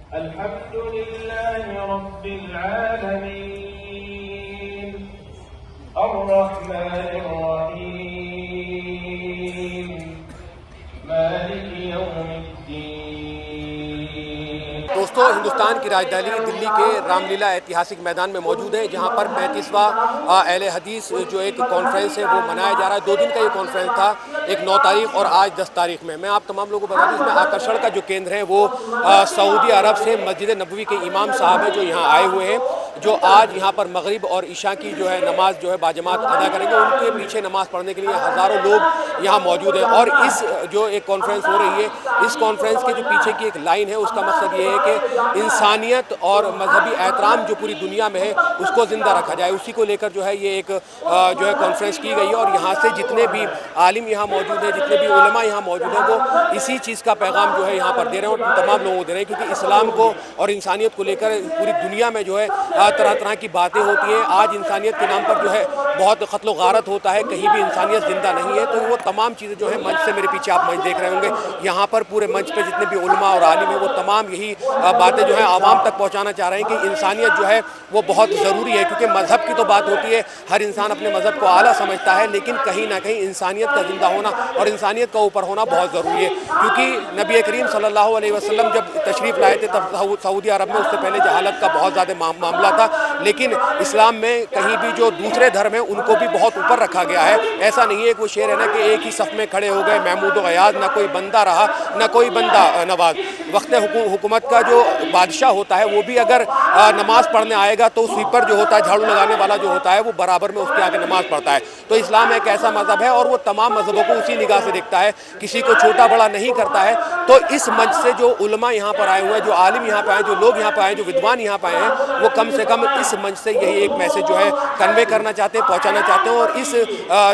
الحمد لله رب العالمين الرحمن الرحيم مالك يوم الدين. دوستو، ہندوستان کی راجدھانی دلی کے رام لیلا ایتہاسک میدان میں موجود ہیں، جہاں پر 35واں اہل حدیث جو ایک کانفرنس ہے وہ منایا جا رہا ہے. 2 دن کا یہ کانفرنس تھا، ایک 9 تاریخ اور آج 10 تاریخ میں. میں آپ تمام لوگوں کو بتا دوں، اس میں آکرشن کا جو کیندر ہے وہ سعودی عرب سے مسجد نبوی کے امام صاحب ہیں جو یہاں آئے ہوئے ہیں، جو آج یہاں پر مغرب اور عشاء کی جو ہے نماز جو ہے باجماعت ادا کریں گے. ان کے پیچھے نماز پڑھنے کے لیے ہزاروں لوگ یہاں موجود ہیں. اور اس جو ایک کانفرنس ہو رہی ہے، اس کانفرنس کے جو پیچھے کی ایک لائن ہے، اس کا مقصد یہ ہے کہ انسانیت اور مذہبی احترام جو پوری دنیا میں ہے اس کو زندہ رکھا جائے. اسی کو لے کر جو ہے یہ ایک جو ہے کانفرنس کی گئی ہے. اور یہاں سے جتنے بھی عالم یہاں موجود ہیں، جتنے بھی علماء یہاں موجود ہیں، وہ اسی چیز کا پیغام جو ہے یہاں پر دے رہے ہیں اور تمام لوگوں کو دے رہے ہیں. کیونکہ اسلام کو اور انسانیت کو لے کر پوری دنیا میں جو ہے طرح طرح کی باتیں ہوتی ہیں. آج انسانیت کے نام پر جو ہے بہت قتل و غارت ہوتا ہے، کہیں بھی انسانیت زندہ نہیں ہے. تو وہ تمام چیزیں جو ہے منچ سے، میرے پیچھے آپ منچ دیکھ رہے ہوں گے، یہاں پر پورے منچ پہ جتنے بھی علماء اور عالم ہیں وہ تمام یہی باتیں جو ہے عوام تک پہنچانا چاہ رہے ہیں کہ انسانیت جو ہے وہ بہت ضروری ہے. کیونکہ مذہب کی تو بات ہوتی ہے، ہر انسان اپنے مذہب کو اعلیٰ سمجھتا ہے، لیکن کہیں نہ کہیں انسانیت کا زندہ ہونا اور انسانیت کا اوپر ہونا بہت ضروری ہے. کیونکہ نبی کریم صلی اللہ علیہ وسلم جب تشریف لائے تھے تب سعودی عرب میں، اس سے پہلے جہالت کا بہت زیادہ معاملہ تھا، لیکن اسلام میں کہیں بھی جو دوسرے دھرم ہیں ان کو بھی بہت اوپر رکھا گیا ہے. ایسا نہیں ہے کہ وہ شعر ہے نا کہ ایک ہی صف میں کھڑے ہو گئے محمود و غیاض، نہ کوئی بندہ رہا نہ کوئی بندہ نواز. وقت حکومت کا جو بادشاہ ہوتا ہے وہ بھی اگر نماز پڑھنے آئے گا تو سویپر جو ہوتا ہے، جھاڑو لگانے والا جو ہوتا ہے، وہ برابر میں اس کے آگے نماز پڑھتا ہے. تو اسلام ایک ایسا مذہب ہے اور وہ تمام مذہبوں کو اسی نگاہ سے دیکھتا ہے، کسی کو چھوٹا بڑا نہیں کرتا ہے. تو اس منچ سے جو علماء یہاں پر آئے ہوئے ہیں، جو عالم یہاں پہ آئے ہیں، جو لوگ یہاں پہ آئے ہیں، جو ودوان یہاں پہ آئے ہیں، وہ کم سے کم اس منچ سے یہی ایک میسج جو ہے کنوے کرنا چاہتے ہیں، پہنچانا چاہتے ہیں. اور اس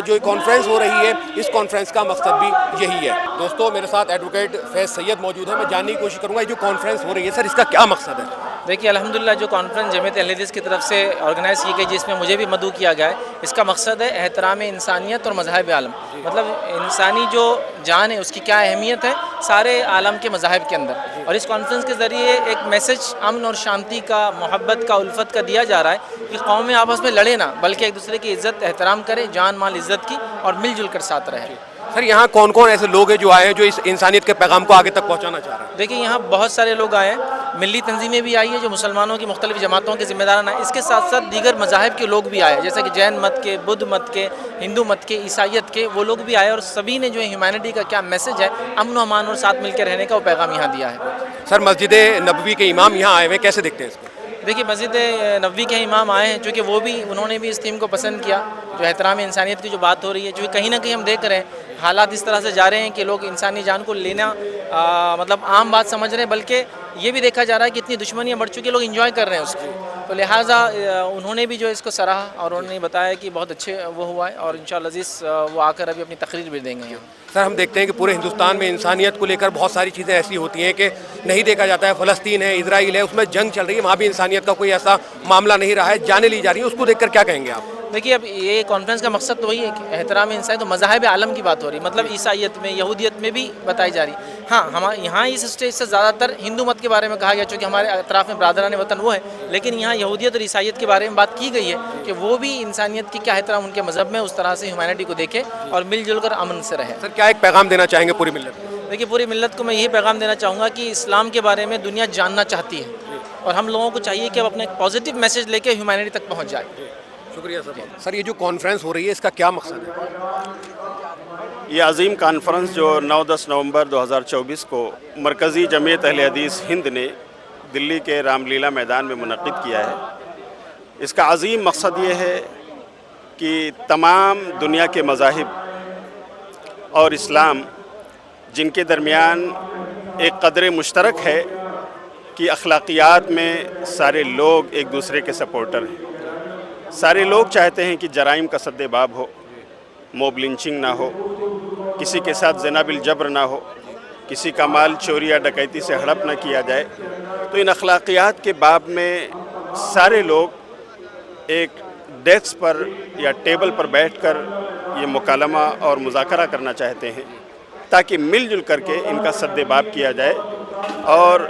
جو کانفرنس ہو رہی ہے، اس کانفرنس کا مقصد بھی یہی ہے. دوستو، میرے ساتھ ایڈوکیٹ فیض سید موجود ہے. میں جاننے کی کوشش کروں گا یہ جو کانفرنس ہو رہی ہے سر، اس کا کیا مقصد ہے؟ دیکھیے، الحمدللہ جو کانفرنس جمعیت اہل حدیث کی طرف سے آرگنائز کی گئی، جس میں مجھے بھی مدعو کیا گیا ہے، اس کا مقصد ہے احترام انسانیت اور مذاہب عالم. مطلب انسانی جو جان ہے اس کی کیا اہمیت ہے سارے عالم کے مذاہب کے اندر. اور اس کانفرنس کے ذریعے ایک میسج امن اور شانتی کا، محبت کا، الفت کا دیا جا رہا ہے کہ قومیں آپس میں لڑے نہ، بلکہ ایک دوسرے کی عزت احترام کرے، جان مال عزت کی، اور مل جل کر ساتھ رہے. سر، یہاں کون کون ایسے لوگ ہیں جو آئے ہیں جو اس انسانیت کے پیغام کو آگے تک پہنچانا چاہ رہے ہیں؟ دیکھیں، یہاں بہت سارے لوگ آئے ہیں. ملی تنظیمیں بھی آئی ہیں جو مسلمانوں کی مختلف جماعتوں کے ذمہ داران ہیں. اس کے ساتھ ساتھ دیگر مذاہب کے لوگ بھی آئے، جیسے کہ جین مت کے، بدھ مت کے، ہندو مت کے، عیسائیت کے، وہ لوگ بھی آئے. اور سبھی نے جو ہے ہیومینٹی کا کیا میسج ہے، امن و امان اور ساتھ مل کے رہنے کا، وہ پیغام یہاں دیا ہے. سر، مسجد نبوی کے امام یہاں آئے ہوئے، کیسے دیکھتے ہیں اس کو؟ دیکھیے، مسجد نبوی کے امام آئے ہیں چونکہ انہوں نے بھی اس تھیم کو پسند کیا، جو احترام انسانیت کی جو بات ہو رہی ہے. چونکہ کہیں نہ کہیں ہم دیکھ رہے ہیں حالات اس طرح سے جا رہے ہیں کہ لوگ انسانی جان کو لینا مطلب عام بات سمجھ رہے ہیں، بلکہ یہ بھی دیکھا جا رہا ہے کہ اتنی دشمنیاں بڑھ چکی ہیں، لوگ انجوائے کر رہے ہیں اس کو. تو لہٰذا انہوں نے بھی جو اس کو سراہا اور انہوں نے بتایا کہ بہت اچھے وہ ہوا ہے. اور انشاءاللہ عزیز وہ آ کر ابھی اپنی تقریر بھی دیں گے. سر، ہم دیکھتے ہیں کہ پورے ہندوستان میں انسانیت کو لے کر بہت ساری چیزیں ایسی ہوتی ہیں کہ نہیں دیکھا جاتا ہے. فلسطین ہے، اسرائیل ہے، اس میں جنگ چل رہی ہے، وہاں بھی انسانیت کا کوئی ایسا معاملہ نہیں رہا ہے، جانیں لی جا رہی ہیں. اس کو دیکھ کر کیا کہیں گے آپ؟ دیکھیے، اب یہ کانفرنس کا مقصد تو وہی ہے کہ احترام انسان، تو مذاہب عالم کی بات ہو رہی ہے، مطلب عیسائیت میں، یہودیت میں بھی بتائی جا رہی ہے. ہاں، یہاں اس اسٹیج سے زیادہ تر ہندو مت کے بارے میں کہا گیا، چونکہ ہمارے اطراف میں برادران وطن وہ ہے. لیکن یہاں یہودیت اور عیسائیت کے بارے میں بات کی گئی ہے کہ وہ بھی انسانیت کی کیا احترام ان کے مذہب میں، اس طرح سے ہیومینٹی کو دیکھے اور مل جل کر امن سے رہے. سر، کیا ایک پیغام دینا چاہیں گے پوری ملت کو؟ دیکھیے، پوری ملت کو میں یہی پیغام دینا چاہوں گا کہ اسلام کے بارے میں دنیا جاننا چاہتی ہے، اور ہم لوگوں کو چاہیے کہ اب اپنے پازیٹیو میسج لے کے ہیومینٹی تک پہنچ جائے. شکریہ سر. سر، یہ جو کانفرنس ہو رہی ہے اس کا کیا مقصد ہے؟ یہ عظیم کانفرنس جو 9-10 نومبر 2024 کو مرکزی جمعیت اہل حدیث ہند نے دلی کے رام لیلا میدان میں منعقد کیا ہے، اس کا عظیم مقصد یہ ہے کہ تمام دنیا کے مذاہب اور اسلام، جن کے درمیان ایک قدر مشترک ہے کہ اخلاقیات میں سارے لوگ ایک دوسرے کے سپورٹر ہیں. سارے لوگ چاہتے ہیں کہ جرائم کا سد باب ہو، موب لنچنگ نہ ہو، کسی کے ساتھ زنا بالجبر نہ ہو، کسی کا مال چوری یا ڈکیتی سے ہڑپ نہ کیا جائے. تو ان اخلاقیات کے باب میں سارے لوگ ایک ڈیسک پر یا ٹیبل پر بیٹھ کر یہ مکالمہ اور مذاکرہ کرنا چاہتے ہیں، تاکہ مل جل کر کے ان کا سد باب کیا جائے اور